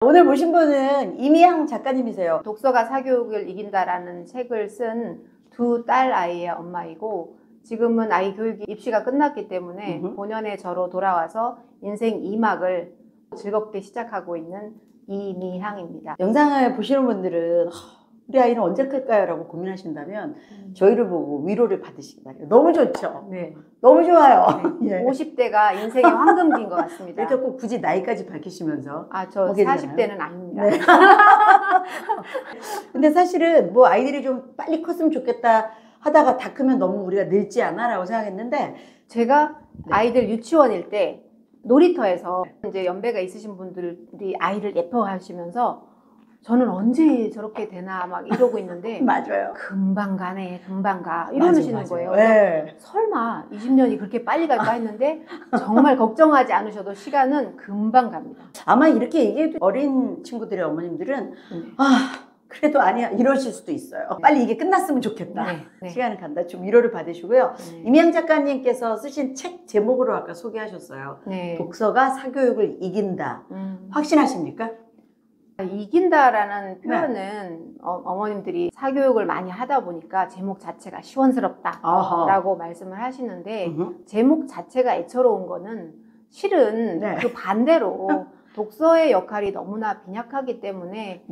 오늘 모신 분은 이미향 작가님이세요. 독서가 사교육을 이긴다라는 책을 쓴 두 딸 아이의 엄마이고, 지금은 아이 교육이 입시가 끝났기 때문에 본연의 저로 돌아와서 인생 2막을 즐겁게 시작하고 있는 이미향입니다. 영상을 보시는 분들은 우리 아이는 언제 클까요? 라고 고민하신다면 저희를 보고 위로를 받으시기 바래요. 너무 좋죠? 네. 너무 좋아요. 네. 예. 50대가 인생의 황금기인 것 같습니다. 이렇게 꼭 굳이 나이까지 밝히시면서. 저 보게 되잖아요. 40대는 아닙니다. 네. 근데 사실은 뭐 아이들이 좀 빨리 컸으면 좋겠다 하다가 다 크면 너무 우리가 늙지 않아? 라고 생각했는데 제가 아이들 유치원일 때 놀이터에서 이제 연배가 있으신 분들이 아이를 예뻐하시면서 저는 언제 저렇게 되나 막 이러고 있는데 맞아요. 금방 가네, 금방 가 이러시는 거예요. 네. 설마 20년이 그렇게 빨리 갈까 했는데 정말 걱정하지 않으셔도 시간은 금방 갑니다. 아마 이렇게 얘기해도 어린 친구들의 어머님들은 그래도 아니야 이러실 수도 있어요. 빨리 이게 끝났으면 좋겠다. 네. 시간은 간다. 좀 위로를 받으시고요. 이미향 작가님께서 쓰신 책 제목으로 아까 소개하셨어요. 네. 독서가 사교육을 이긴다. 확신하십니까? 이긴다라는 표현은 어머님들이 사교육을 많이 하다 보니까 제목 자체가 시원스럽다라고 말씀을 하시는데 제목 자체가 애처로운 거는 실은 그 반대로 독서의 역할이 너무나 빈약하기 때문에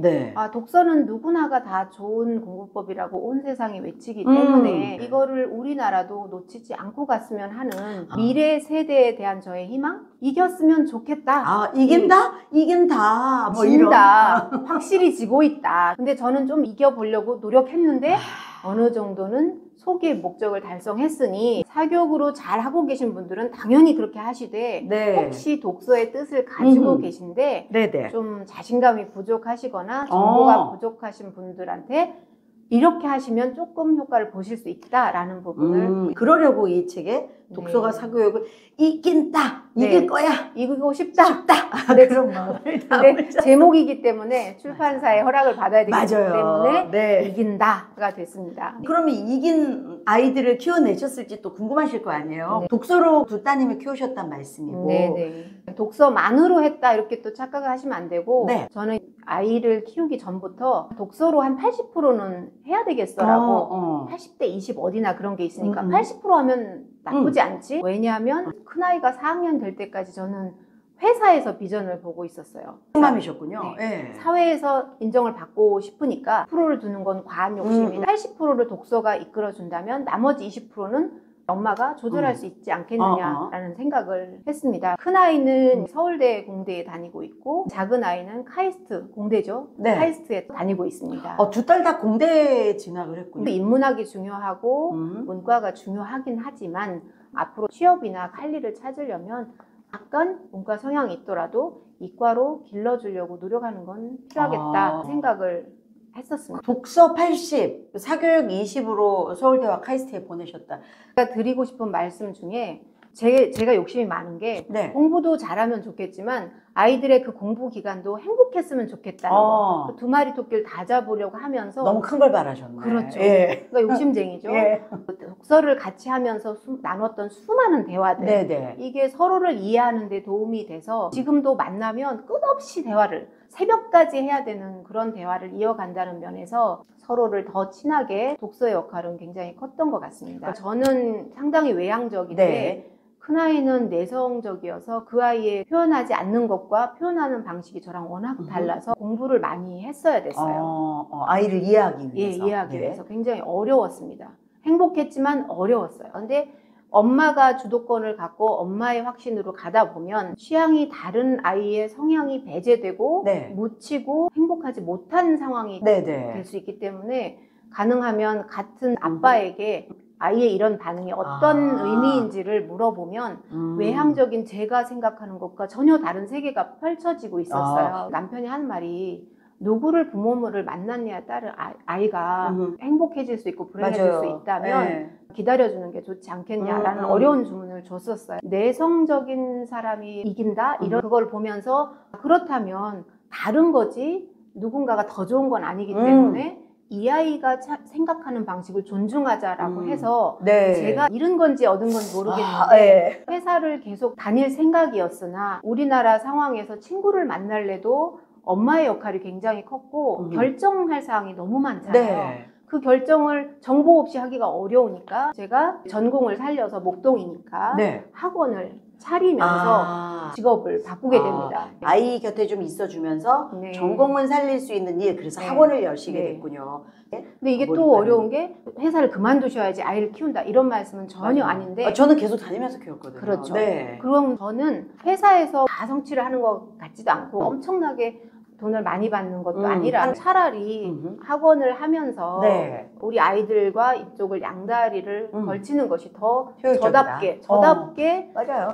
독서는 누구나가 다 좋은 공부법이라고 온 세상이 외치기 때문에 이거를 우리나라도 놓치지 않고 갔으면 하는 미래 세대에 대한 저의 희망? 이겼으면 좋겠다. 이긴다? 이긴다. 뭐 진다. 확실히 지고 있다. 근데 저는 좀 이겨보려고 노력했는데 어느 정도는 소기의 목적을 달성했으니 사교육으로 잘 하고 계신 분들은 당연히 그렇게 하시되 혹시 독서의 뜻을 가지고 계신데 좀 자신감이 부족하시거나 정보가 부족하신 분들한테 이렇게 하시면 조금 효과를 보실 수 있다라는 부분을 그러려고 이 책에 독서가 사교육을 이긴다. 이길 거야. 이기고 싶다. 그런 마음을 근데 제목이기 때문에 출판사의 허락을 받아야 되기 맞아요. 때문에 이긴다가 됐습니다. 그러면 이긴 아이들을 키워내셨을지 또 궁금하실 거 아니에요. 독서로 두 따님을 키우셨단 말씀이고. 독서만으로 했다 이렇게 또 착각을 하시면 안 되고 저는 아이를 키우기 전부터 독서로 한 80%는 해야 되겠어라고 80대 20 어디나 그런 게 있으니까 80% 하면 나쁘지 않지? 왜냐하면 큰아이가 4학년 될 때까지 저는 회사에서 비전을 보고 있었어요. 마음이셨군요. 사회에서 인정을 받고 싶으니까 10%를 두는 건 과한 욕심이다. 80%를 독서가 이끌어준다면 나머지 20%는 엄마가 조절할 수 있지 않겠느냐라는 생각을 했습니다. 큰아이는 서울대 공대에 다니고 있고 작은 아이는 카이스트 공대죠. 카이스트에 다니고 있습니다. 두 딸 다 공대에 진학을 했군요. 인문학이 중요하고 문과가 중요하긴 하지만 앞으로 취업이나 할 일을 찾으려면 약간 문과 성향이 있더라도 이과로 길러주려고 노력하는 건 필요하겠다 생각을 했었습니다. 독서 80, 사교육 20으로 서울대와 카이스트에 보내셨다. 제가 드리고 싶은 말씀 중에 제가 욕심이 많은 게 공부도 잘하면 좋겠지만 아이들의 그 공부 기간도 행복했으면 좋겠다는 거. 그 두 마리 토끼를 다 잡으려고 하면서 너무 큰 걸 바라셨네. 그렇죠. 그러니까 욕심쟁이죠. 독서를 같이 하면서 나눴던 수많은 대화들 이게 서로를 이해하는 데 도움이 돼서 지금도 만나면 끝없이 대화를 새벽까지 해야 되는 그런 대화를 이어간다는 면에서 서로를 더 친하게 독서의 역할은 굉장히 컸던 것 같습니다. 저는 상당히 외향적인데 큰아이는 내성적이어서 그 아이의 표현하지 않는 것과 표현하는 방식이 저랑 워낙 달라서 공부를 많이 했어야 됐어요. 아이를 이해하기 위해서. 이해하기 위해서 굉장히 어려웠습니다. 행복했지만 어려웠어요. 근데 엄마가 주도권을 갖고 엄마의 확신으로 가다 보면 취향이 다른 아이의 성향이 배제되고 묻히고 행복하지 못한 상황이 될 수 있기 때문에 가능하면 같은 아빠에게 아이의 이런 반응이 어떤 의미인지를 물어보면 외향적인 제가 생각하는 것과 전혀 다른 세계가 펼쳐지고 있었어요. 남편이 하는 말이 누구를 부모를 만났냐에 따라 아이가 행복해질 수 있고 불행해질 수 있다면 기다려주는 게 좋지 않겠냐라는 어려운 주문을 줬었어요. 내성적인 사람이 이긴다? 이런 그걸 보면서 그렇다면 다른 거지 누군가가 더 좋은 건 아니기 때문에 이 아이가 생각하는 방식을 존중하자라고 해서 제가 잃은 건지 얻은 건지 모르겠는데 회사를 계속 다닐 생각이었으나 우리나라 상황에서 친구를 만날래도 엄마의 역할이 굉장히 컸고 결정할 사항이 너무 많잖아요. 네. 그 결정을 정보 없이 하기가 어려우니까 제가 전공을 살려서 목동이니까 네. 학원을 차리면서 직업을 바꾸게 됩니다. 아이 곁에 좀 있어주면서 네. 전공은 살릴 수 있는 일, 그래서 네. 학원을 여시게 네. 됐군요. 근데 이게 또 어려운 게 회사를 그만두셔야지 아이를 키운다 이런 말씀은 전혀 맞아요. 아닌데 저는 계속 다니면서 키웠거든요. 그렇죠. 네. 그럼 저는 회사에서 다 성취를 하는 것 같지도 않고 엄청나게 돈을 많이 받는 것도 아니라 차라리 학원을 하면서 네. 우리 아이들과 이쪽을 양다리를 걸치는 것이 더 효율적이다. 저답게 맞아요.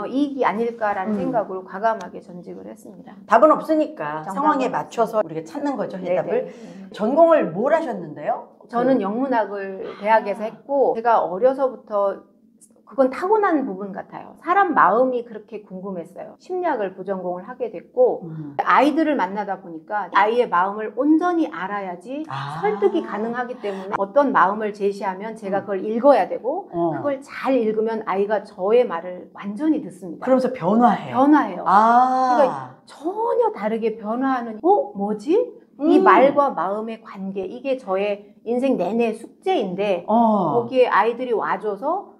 이익이 아닐까라는 생각으로 과감하게 전직을 했습니다. 답은 없으니까 정답은 상황에 없어요. 맞춰서 우리가 찾는 거죠, 해답을. 네네. 전공을 뭘 하셨는데요? 저는 영문학을 대학에서 했고 제가 어려서부터 그건 타고난 부분 같아요. 사람 마음이 그렇게 궁금했어요. 심리학을 부전공을 하게 됐고 아이들을 만나다 보니까 아이의 마음을 온전히 알아야지 설득이 가능하기 때문에 어떤 마음을 제시하면 제가 그걸 읽어야 되고 그걸 잘 읽으면 아이가 저의 말을 완전히 듣습니다. 그러면서 변화해요. 변화해요. 아. 그러니까 전혀 다르게 변화하는 뭐지? 이 말과 마음의 관계 이게 저의 인생 내내 숙제인데 거기에 아이들이 와줘서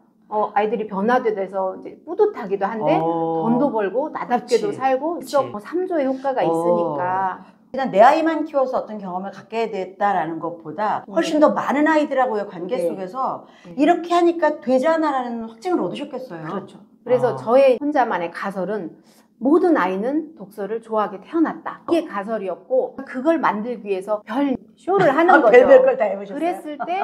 아이들이 변화돼서 이제 뿌듯하기도 한데 돈도 벌고 나답게도 그치. 살고 썩 3조의 효과가 있으니까 그냥 내 아이만 키워서 어떤 경험을 갖게 됐다라는 것보다 훨씬 더 많은 아이들하고의 관계 네. 속에서 이렇게 하니까 되잖아라는 확증을 얻으셨겠어요. 그렇죠. 그래서 저의 혼자만의 가설은 모든 아이는 독서를 좋아하게 태어났다. 이게 가설이었고 그걸 만들기 위해서 별 쇼를 하는 거죠. 별별 걸 다 해보셨어요? 그랬을 때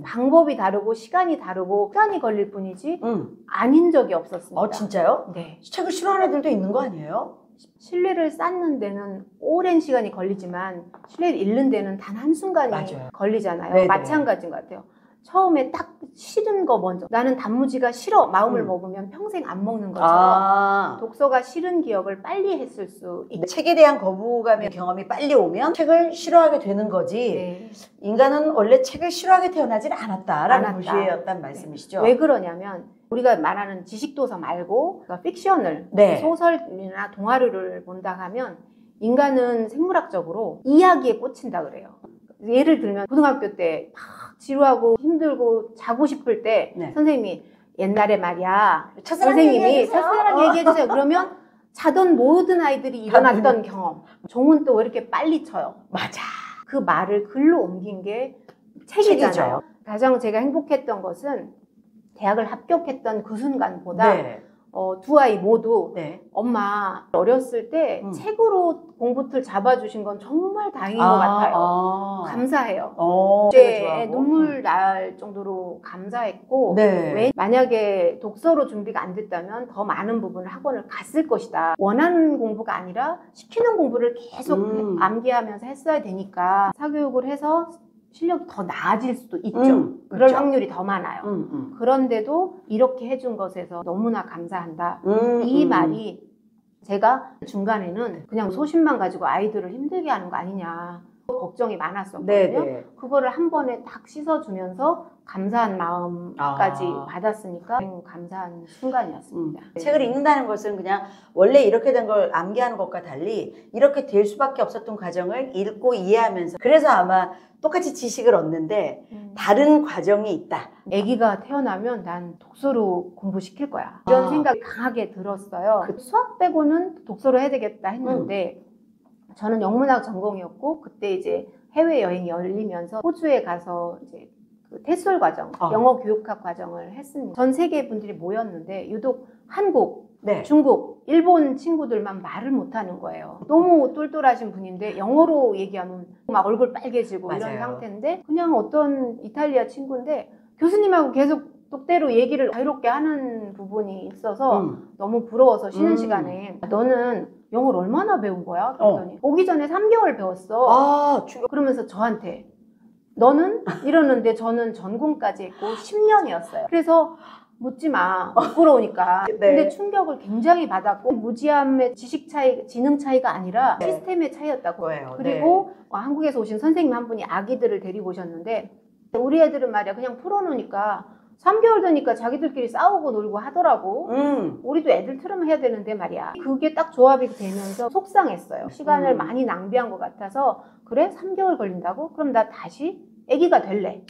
방법이 다르고 시간이 다르고 시간이 걸릴 뿐이지 아닌 적이 없었습니다. 진짜요? 네. 책을 싫어하는 애들도 있는 거 아니에요? 신뢰를 쌓는 데는 오랜 시간이 걸리지만 신뢰를 잃는 데는 단 한순간이 맞아요. 걸리잖아요. 네네. 마찬가지인 것 같아요. 처음에 딱 싫은 거 먼저 나는 단무지가 싫어 마음을 먹으면 평생 안 먹는 것처럼 독서가 싫은 기억을 빨리 했을 수 있다. 책에 대한 거부감의 경험이 빨리 오면 책을 싫어하게 되는 거지 네. 인간은 원래 책을 싫어하게 태어나지는 않았다라는 무시였단 말씀이시죠? 왜 그러냐면 우리가 말하는 지식도서 말고 그러니까 픽셔널, 소설이나 동화를 본다 하면 인간은 생물학적으로 이야기에 꽂힌다 그래요. 예를 들면 고등학교 때 막 지루하고 힘들고 자고 싶을 때 선생님이 옛날에 말이야 선생님이 첫사랑 얘기해주세요. 그러면 자던 모든 아이들이 일어났던 경험. 종은 또 왜 이렇게 빨리 쳐요? 맞아. 그 말을 글로 옮긴 게 책이잖아요. 가장 제가 행복했던 것은 대학을 합격했던 그 순간보다 두 아이 모두 엄마 어렸을 때 책으로 공부틀 잡아주신 건 정말 다행인 것 같아요. 감사해요. 이제 눈물 날 정도로 감사했고 왜 만약에 독서로 준비가 안 됐다면 더 많은 부분을 학원을 갔을 것이다. 원하는 공부가 아니라 시키는 공부를 계속 암기하면서 했어야 되니까 사교육을 해서 실력이 더 나아질 수도 있죠. 그럴 확률이 더 많아요. 그런데도 이렇게 해준 것에서 너무나 감사한다. 이 말이 제가 중간에는 그냥 소신만 가지고 아이들을 힘들게 하는 거 아니냐 걱정이 많았었거든요. 그거를 한 번에 딱 씻어주면서 감사한 마음까지 받았으니까 감사한 순간이었습니다. 책을 읽는다는 것은 그냥 원래 이렇게 된 걸 암기하는 것과 달리 이렇게 될 수밖에 없었던 과정을 읽고 이해하면서 그래서 아마 똑같이 지식을 얻는데 다른 과정이 있다. 아기가 태어나면 난 독서로 공부시킬 거야. 이런 생각이 강하게 들었어요. 수학 빼고는 독서로 해야 되겠다 했는데 저는 영문학 전공이었고 그때 이제 해외여행이 열리면서 호주에 가서 이제 그 테솔 과정, 영어 교육학 과정을 했습니다. 전 세계 분들이 모였는데 유독 한국, 중국, 일본 친구들만 말을 못하는 거예요. 너무 똘똘하신 분인데 영어로 얘기하면 막 얼굴 빨개지고 이런 상태인데 그냥 어떤 이탈리아 친구인데 교수님하고 계속 똑대로 얘기를 자유롭게 하는 부분이 있어서 너무 부러워서 쉬는 시간에 너는 영어를 얼마나 배운 거야? 그랬더니 오기 전에 3개월 배웠어. 그러면서 저한테 너는? 이러는데 저는 전공까지 했고 10년이었어요. 그래서 묻지 마. 부끄러우니까. 근데 충격을 굉장히 받았고 무지함의 지식 차이, 지능 차이가 아니라 시스템의 차이였다고. 그리고 한국에서 오신 선생님 한 분이 아기들을 데리고 오셨는데 우리 애들은 말이야 그냥 풀어놓으니까 3개월 되니까 자기들끼리 싸우고 놀고 하더라고. 우리도 애들 틀으면 해야 되는데 말이야. 그게 딱 조합이 되면서 속상했어요. 시간을 많이 낭비한 것 같아서 그래? 3개월 걸린다고? 그럼 나 다시 애기가 될래.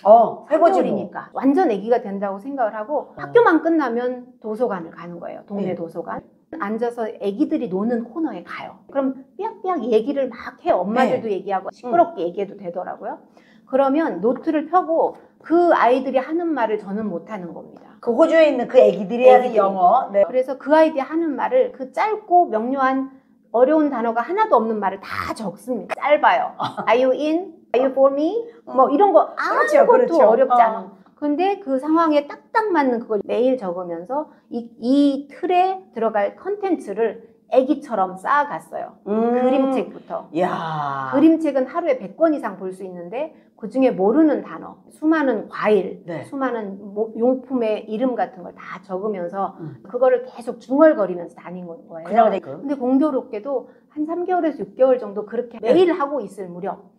해보지 뭐. 완전 애기가 된다고 생각을 하고 학교만 끝나면 도서관을 가는 거예요. 동네 도서관. 앉아서 애기들이 노는 코너에 가요. 그럼 삐약삐약 얘기를 막 해. 엄마들도 얘기하고 시끄럽게 얘기해도 되더라고요. 그러면 노트를 펴고 그 아이들이 하는 말을 저는 못하는 겁니다. 그 호주에 있는 그 애기들이 하는 영어. 네. 그래서 그 아이들이 하는 말을 그 짧고 명료한 어려운 단어가 하나도 없는 말을 다 적습니다. 짧아요. Are you in? Are you for me? 뭐 이런 거 아무것도 어렵지 않은. 근데 그 상황에 딱딱 맞는 그걸 매일 적으면서 이 틀에 들어갈 컨텐츠를 애기처럼 쌓아갔어요. 그림책부터. 이야. 그림책은 하루에 100권 이상 볼 수 있는데 그중에 모르는 단어, 수많은 과일, 수많은 용품의 이름 같은 걸 다 적으면서 그거를 계속 중얼거리면서 다닌 거예요. 근데 공교롭게도 한 3개월에서 6개월 정도 그렇게 매일 하고 있을 무렵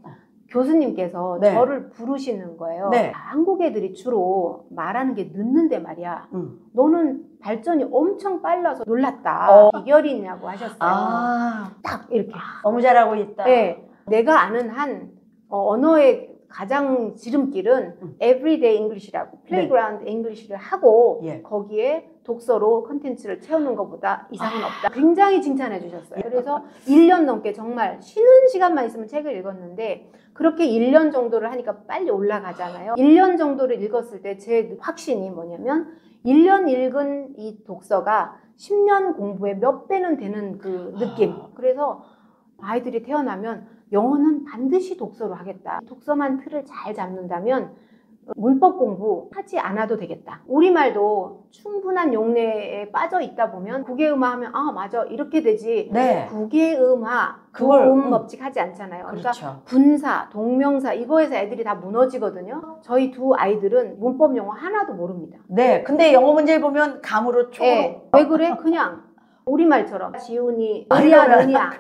교수님께서 저를 부르시는 거예요. 한국 애들이 주로 말하는 게 늦는데 말이야. 너는 발전이 엄청 빨라서 놀랐다. 비결이 있냐고 하셨어요. 딱 이렇게. 너무 잘하고 있다. 네. 내가 아는 한 언어의 가장 지름길은 Everyday English라고 Playground English를 하고 거기에 독서로 컨텐츠를 채우는 것보다 이상은 없다. 굉장히 칭찬해 주셨어요. 그래서 1년 넘게 정말 쉬는 시간만 있으면 책을 읽었는데 그렇게 1년 정도를 하니까 빨리 올라가잖아요. 1년 정도를 읽었을 때 제 확신이 뭐냐면 1년 읽은 이 독서가 10년 공부의 몇 배는 되는 그 느낌. 그래서 아이들이 태어나면 영어는 반드시 독서로 하겠다. 독서만 틀을 잘 잡는다면 문법 공부하지 않아도 되겠다. 우리말도 충분한 용례에 빠져 있다 보면 국외음화 하면 맞아 이렇게 되지. 국외음화 그걸 법칙 하지 않잖아요. 그러니까 분사, 동명사 이거에서 애들이 다 무너지거든요. 저희 두 아이들은 문법 용어 하나도 모릅니다. 근데 영어 문제를 보면 감으로 촉으로. 왜 그래? 그냥 우리말처럼 지훈이 으냐 느냐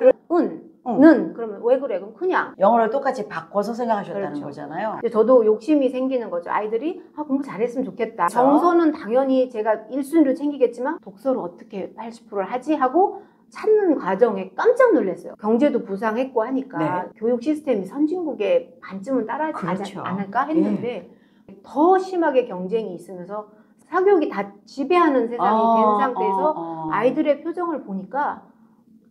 는 그러면 왜 그래? 그럼 그냥 영어를 똑같이 바꿔서 생각하셨다는 거잖아요. 근데 저도 욕심이 생기는 거죠. 아이들이 공부 잘했으면 좋겠다. 정서는 당연히 제가 1순위로 챙기겠지만 독서를 어떻게 80%를 하지 하고 찾는 과정에 깜짝 놀랐어요. 경제도 부상했고 하니까 교육 시스템이 선진국의 반쯤은 따라하지 않을까 했는데 더 심하게 경쟁이 있으면서 사교육이 다 지배하는 세상이 된 상태에서 아이들의 표정을 보니까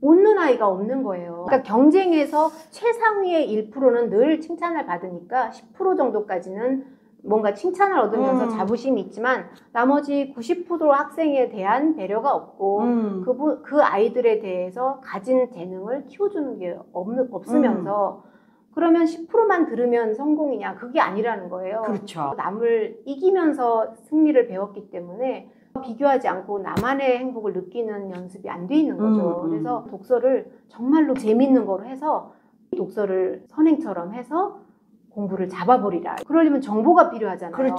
웃는 아이가 없는 거예요. 그러니까 경쟁에서 최상위의 1%는 늘 칭찬을 받으니까 10% 정도까지는 뭔가 칭찬을 얻으면서 자부심이 있지만 나머지 90% 학생에 대한 배려가 없고 그 아이들에 대해서 가진 재능을 키워주는 게 없으면서 그러면 10%만 들으면 성공이냐? 그게 아니라는 거예요. 남을 이기면서 승리를 배웠기 때문에 비교하지 않고 나만의 행복을 느끼는 연습이 안 돼 있는 거죠. 그래서 독서를 정말로 재밌는 거로 해서 독서를 선행처럼 해서 공부를 잡아버리라. 그러려면 정보가 필요하잖아요.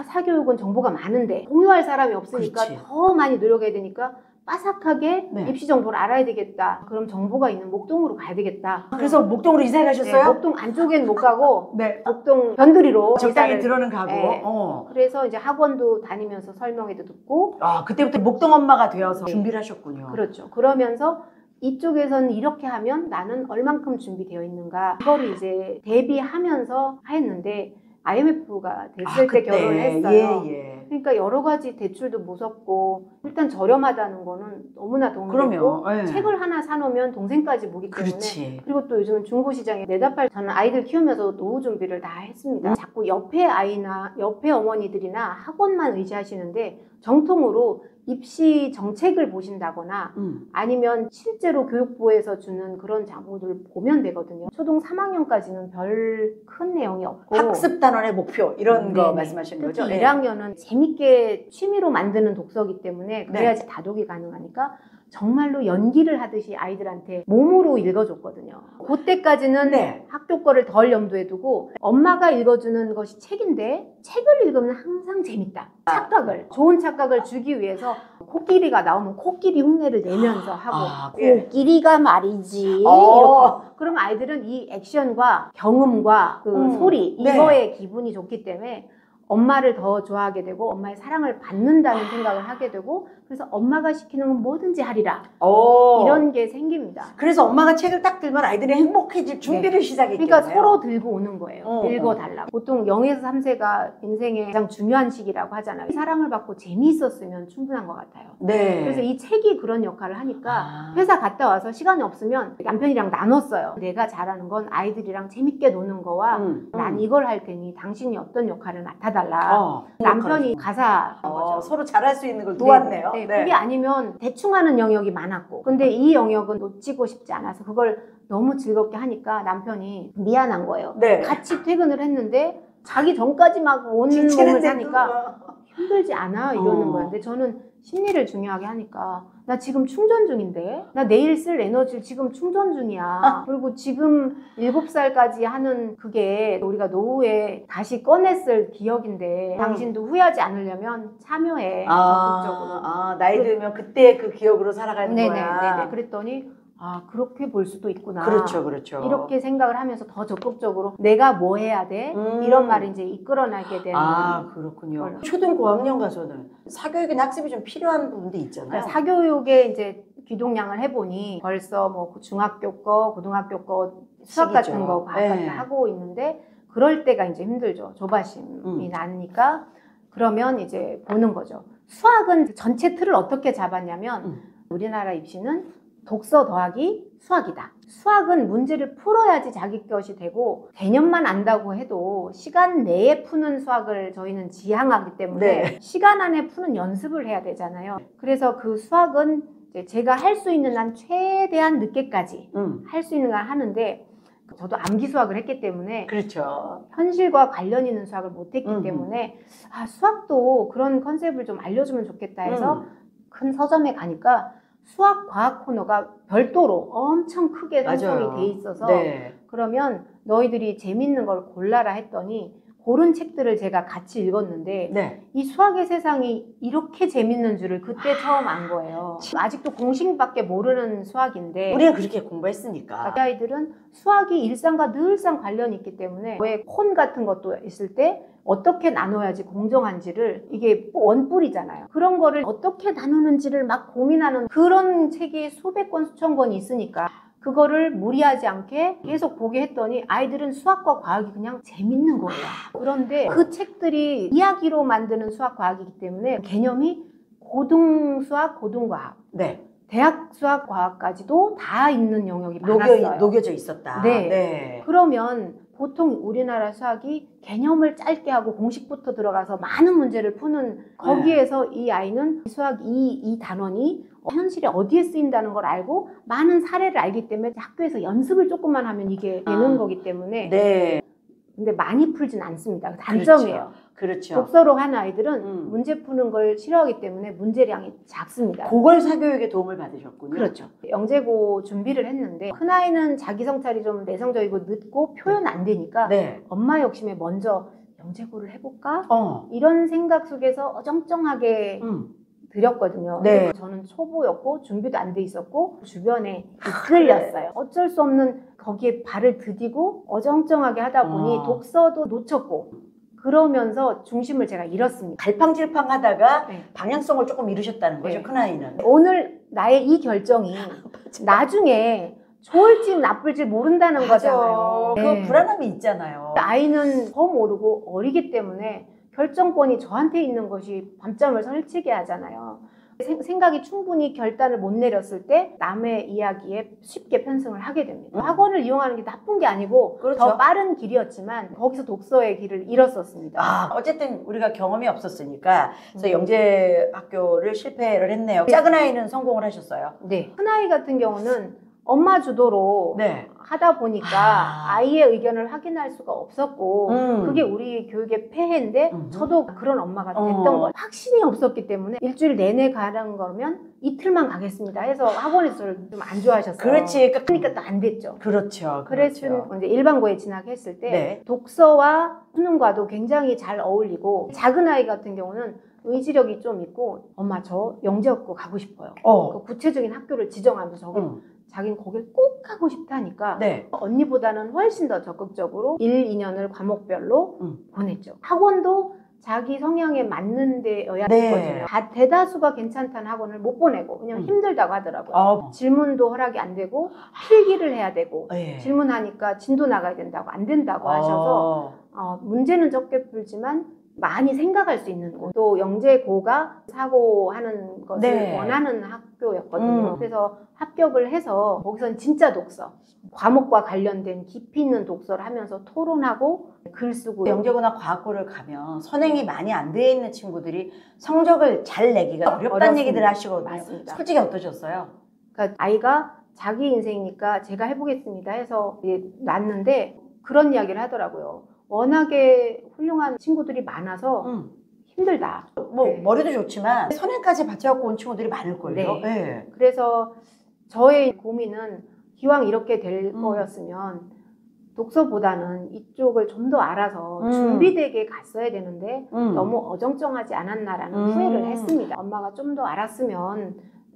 사교육은 정보가 많은데 공유할 사람이 없으니까 더 많이 노력해야 되니까 빠삭하게 입시 정보를 알아야 되겠다. 그럼 정보가 있는 목동으로 가야 되겠다. 그래서 목동으로 이사를 가셨어요? 목동 안쪽엔 못 가고 목동 변두리로 적당히 들어는 가고. 그래서 이제 학원도 다니면서 설명회도 듣고 그때부터 목동 엄마가 되어서 준비를 하셨군요. 그렇죠. 그러면서 이쪽에서는 이렇게 하면 나는 얼만큼 준비되어 있는가 이거를 이제 대비하면서 했는데 IMF가 됐을 때 결혼을 했어요. 그러니까 여러 가지 대출도 무섭고 일단 저렴하다는 거는 너무나 도움이 됐고 책을 하나 사놓으면 동생까지 보기 때문에 그리고 또 요즘은 중고시장에 내다팔 저는 아이들 키우면서 노후 준비를 다 했습니다. 자꾸 옆에 아이나 옆에 어머니들이나 학원만 의지하시는데 정통으로 입시 정책을 보신다거나 아니면 실제로 교육부에서 주는 그런 자료를 보면 되거든요. 초등 3학년까지는 별 큰 내용이 없고 학습단원의 목표 이런 거 말씀하시는 거죠? 1학년은 재밌게 취미로 만드는 독서기 때문에 그래야지 다독이 가능하니까 정말로 연기를 하듯이 아이들한테 몸으로 읽어줬거든요. 그때까지는 학교 거를 덜 염두에 두고 엄마가 읽어주는 것이 책인데 책을 읽으면 항상 재밌다. 착각을, 좋은 착각을 주기 위해서 코끼리가 나오면 코끼리 흉내를 내면서 하고 코끼리가 말이지 이렇게. 그럼 아이들은 이 액션과 경음과 그 소리 이거에 기분이 좋기 때문에 엄마를 더 좋아하게 되고 엄마의 사랑을 받는다는 생각을 하게 되고 그래서 엄마가 시키는 건 뭐든지 하리라 이런 게 생깁니다. 그래서 엄마가 책을 딱 들면 아이들이 행복해질 준비를 시작했겠네요. 그러니까 서로 들고 오는 거예요. 읽어달라고. 보통 0에서 3세가 인생의 가장 중요한 시기라고 하잖아요. 사랑을 받고 재미있었으면 충분한 것 같아요. 네. 그래서 이 책이 그런 역할을 하니까 회사 갔다 와서 시간이 없으면 남편이랑 나눴어요. 내가 잘하는 건 아이들이랑 재밌게 노는 거와 난 이걸 할 테니 당신이 어떤 역할을 맡아달라. 남편이 가사 거죠. 서로 잘할 수 있는 걸 도왔네요. 네. 그게 아니면 대충 하는 영역이 많았고 근데 이 영역은 놓치고 싶지 않아서 그걸 너무 즐겁게 하니까 남편이 미안한 거예요. 네. 같이 퇴근을 했는데 자기 전까지 막 오는 몸을 사니까 힘들지 않아? 이러는 거예요. 근데 저는 심리를 중요하게 하니까 나 지금 충전 중인데 나 내일 쓸 에너지를 지금 충전 중이야. 그리고 지금 7살까지 하는 그게 우리가 노후에 다시 꺼냈을 기억인데 당신도 후회하지 않으려면 참여해. 적극적으로. 나이 들면 그때 그 기억으로 살아가는 거야. 네네. 그랬더니 그렇게 볼 수도 있구나. 그렇죠. 이렇게 생각을 하면서 더 적극적으로 내가 뭐 해야 돼? 이런 말을 이제 이끌어나게 되는. 그렇군요. 걸로. 초등 고학년 가서는 사교육이나 학습이 좀 필요한 부분도 있잖아요. 그러니까 사교육에 이제 귀동냥을 해보니 벌써 뭐 중학교 거, 고등학교 거 수학 시기죠. 같은 거 과학까지 하고 있는데 그럴 때가 이제 힘들죠. 조바심이 나니까 그러면 이제 보는 거죠. 수학은 전체 틀을 어떻게 잡았냐면 우리나라 입시는 독서 더하기 수학이다. 수학은 문제를 풀어야지 자기 것이 되고 개념만 안다고 해도 시간 내에 푸는 수학을 저희는 지향하기 때문에 시간 안에 푸는 연습을 해야 되잖아요. 그래서 그 수학은 이제 제가 할 수 있는 한 최대한 늦게까지 할 수 있는 걸 하는데 저도 암기 수학을 했기 때문에 그렇죠. 현실과 관련 있는 수학을 못했기 때문에 수학도 그런 컨셉을 좀 알려주면 좋겠다 해서 큰 서점에 가니까 수학 과학 코너가 별도로 엄청 크게 형성이 돼 있어서 그러면 너희들이 재밌는 걸 골라라 했더니 그런 책들을 제가 같이 읽었는데 이 수학의 세상이 이렇게 재밌는 줄을 그때 처음 안 거예요. 아직도 공식밖에 모르는 수학인데 우리가 그렇게 공부했으니까. 이 아이들은 수학이 일상과 늘상 관련이 있기 때문에 왜 콘 같은 것도 있을 때 어떻게 나눠야지 공정한지를 이게 원뿔이잖아요. 그런 거를 어떻게 나누는지를 막 고민하는 그런 책이 수백 권 수천 권이 있으니까 그거를 무리하지 않게 계속 보게 했더니 아이들은 수학과 과학이 그냥 재밌는 거예요. 그런데 그 책들이 이야기로 만드는 수학 과학이기 때문에 개념이 고등수학, 고등과학 대학 수학 과학까지도 다 있는 영역이 많았어요. 녹여져 있었다. 그러면 보통 우리나라 수학이 개념을 짧게 하고 공식부터 들어가서 많은 문제를 푸는 거기에서 이 아이는 수학 이 단원이 현실에 어디에 쓰인다는 걸 알고 많은 사례를 알기 때문에 학교에서 연습을 조금만 하면 이게 되는 거기 때문에 근데 많이 풀진 않습니다. 단점이에요. 그렇죠. 독서로 하는 아이들은 문제 푸는 걸 싫어하기 때문에 문제량이 작습니다. 그걸 사교육에 도움을 받으셨군요. 그렇죠. 영재고 준비를 했는데 큰아이는 자기 성찰이 좀 내성적이고 늦고 표현 안 되니까 엄마 욕심에 먼저 영재고를 해볼까? 이런 생각 속에서 어정쩡하게 드렸거든요. 저는 초보였고 준비도 안 돼 있었고 주변에 이끌렸어요. 어쩔 수 없는 거기에 발을 디디고 어정쩡하게 하다 보니 독서도 놓쳤고 그러면서 중심을 제가 잃었습니다. 갈팡질팡 하다가 방향성을 조금 잃으셨다는 거죠, 큰아이는. 오늘 나의 이 결정이 나중에 좋을지 나쁠지 모른다는 거잖아요. 그 불안함이 있잖아요. 아이는 더 모르고 어리기 때문에 결정권이 저한테 있는 것이 밤잠을 설치게 하잖아요. 생각이 충분히 결단을 못 내렸을 때 남의 이야기에 쉽게 편승을 하게 됩니다. 학원을 이용하는 게 나쁜 게 아니고 더 빠른 길이었지만 거기서 독서의 길을 잃었었습니다. 어쨌든 우리가 경험이 없었으니까 그래서 영재 학교를 실패를 했네요. 작은 아이는 성공을 하셨어요? 큰 아이 같은 경우는 엄마 주도로 하다 보니까 아이의 의견을 확인할 수가 없었고 그게 우리 교육의 폐해인데 저도 그런 엄마가 됐던 거예요. 확신이 없었기 때문에 일주일 내내 가는 거면 이틀만 가겠습니다 해서 학원에서 저를 좀 안 좋아하셨어요. 그렇지. 그러니까 또 안 됐죠. 그래서 이제 일반고에 진학했을 때 독서와 수능과도 굉장히 잘 어울리고 작은 아이 같은 경우는 의지력이 좀 있고 엄마 저 영재학교 가고 싶어요. 그 구체적인 학교를 지정하면서 자기는 거길 꼭 가고 싶다니까 언니보다는 훨씬 더 적극적으로 1, 2년을 과목별로 보냈죠. 학원도 자기 성향에 맞는 데여야 네. 되거든요. 대다수가 괜찮다는 학원을 못 보내고 그냥 힘들다고 하더라고요. 질문도 허락이 안 되고 필기를 해야 되고 네. 질문하니까 진도 나가야 된다고 안 된다고 하셔서 문제는 적게 풀지만 많이 생각할 수 있는 곳. 또 영재고가 사고하는 것을 네. 원하는 학교였거든요. 그래서 합격을 해서 거기선 진짜 독서, 과목과 관련된 깊이 있는 독서를 하면서 토론하고 글 쓰고. 영재고나 과학고를 가면 선행이 많이 안 돼 있는 친구들이 성적을 잘 내기가 어렵다는 얘기들을 하시거든요. 맞습니다. 솔직히 어떠셨어요? 그러니까 아이가 자기 인생이니까 제가 해보겠습니다 해서 놨는데 그런 이야기를 하더라고요. 워낙에 훌륭한 친구들이 많아서 힘들다. 뭐 네. 머리도 좋지만 선행까지 받쳐갖고 온 친구들이 많을걸요. 네. 네. 그래서 저의 고민은 기왕 이렇게 될 거였으면 독서보다는 이쪽을 좀 더 알아서 준비되게 갔어야 되는데 너무 어정쩡하지 않았나라는 후회를 했습니다. 엄마가 좀 더 알았으면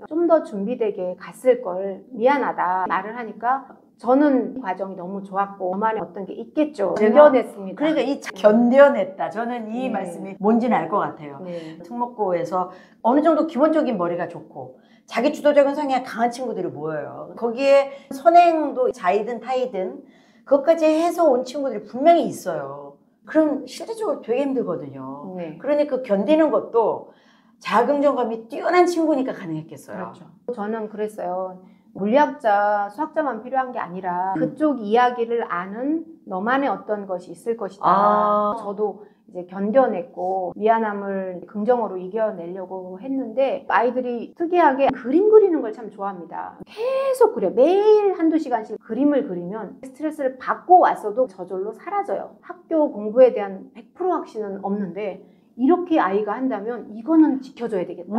좀 더 준비되게 갔을 걸 미안하다 말을 하니까 저는 과정이 너무 좋았고 저만의 어떤 게 있겠죠. 견뎌냈습니다. 그러니까 이 견뎌냈다. 저는 이 네. 말씀이 뭔지는 알 것 같아요. 네. 특목고에서 어느 정도 기본적인 머리가 좋고 자기 주도적인 성향이 강한 친구들이 모여요. 거기에 선행도 자이든 타이든 그것까지 해서 온 친구들이 분명히 있어요. 그럼 실질적으로 되게 힘들거든요. 네. 그러니까 견디는 것도 자긍정감이 뛰어난 친구니까 가능했겠어요. 그렇죠. 저는 그랬어요. 물리학자, 수학자만 필요한 게 아니라 그쪽 이야기를 아는 너만의 어떤 것이 있을 것이다. 저도 이제 견뎌냈고 미안함을 긍정어로 이겨내려고 했는데 아이들이 특이하게 그림 그리는 걸 참 좋아합니다. 계속 그려. 매일 한두 시간씩 그림을 그리면 스트레스를 받고 왔어도 저절로 사라져요. 학교 공부에 대한 100% 확신은 없는데 이렇게 아이가 한다면 이거는 지켜줘야 되겠다.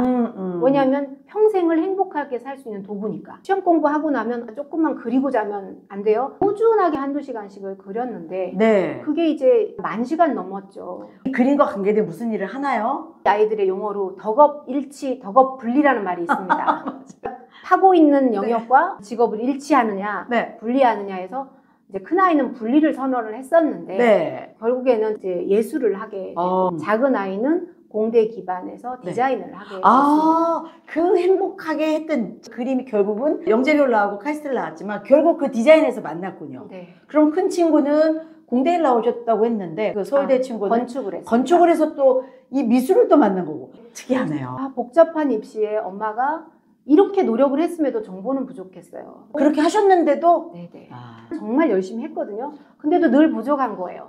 왜냐하면 평생을 행복하게 살 수 있는 도구니까. 시험 공부하고 나면 조금만 그리고 자면 안 돼요. 꾸준하게 한두 시간씩을 그렸는데 네. 그게 이제 10,000시간 넘었죠. 그림과 관계된 무슨 일을 하나요? 아이들의 용어로 덕업일치, 덕업분리라는 말이 있습니다. 하고 있는 영역과 직업을 일치하느냐, 네. 분리하느냐 해서 이제 큰아이는 분리를 선언을 했었는데 네. 결국에는 이제 예술을 하게 되고 작은 아이는 공대 기반에서 디자인을 하게 됐습니다. 그 행복하게 했던 그림이 결국은 영재를 나오고 카이스트를 나왔지만 결국 그 디자인에서 만났군요. 네. 그럼 큰 친구는 공대에 나오셨다고 했는데 그 서울대 친구는 건축을 했어요. 건축을 해서 또 이 미술을 또 만난 거고 특이하네요. 복잡한 입시에 엄마가 이렇게 노력을 했음에도 정보는 부족했어요. 그렇게 하셨는데도 네네. 정말 열심히 했거든요. 근데도 늘 부족한 거예요.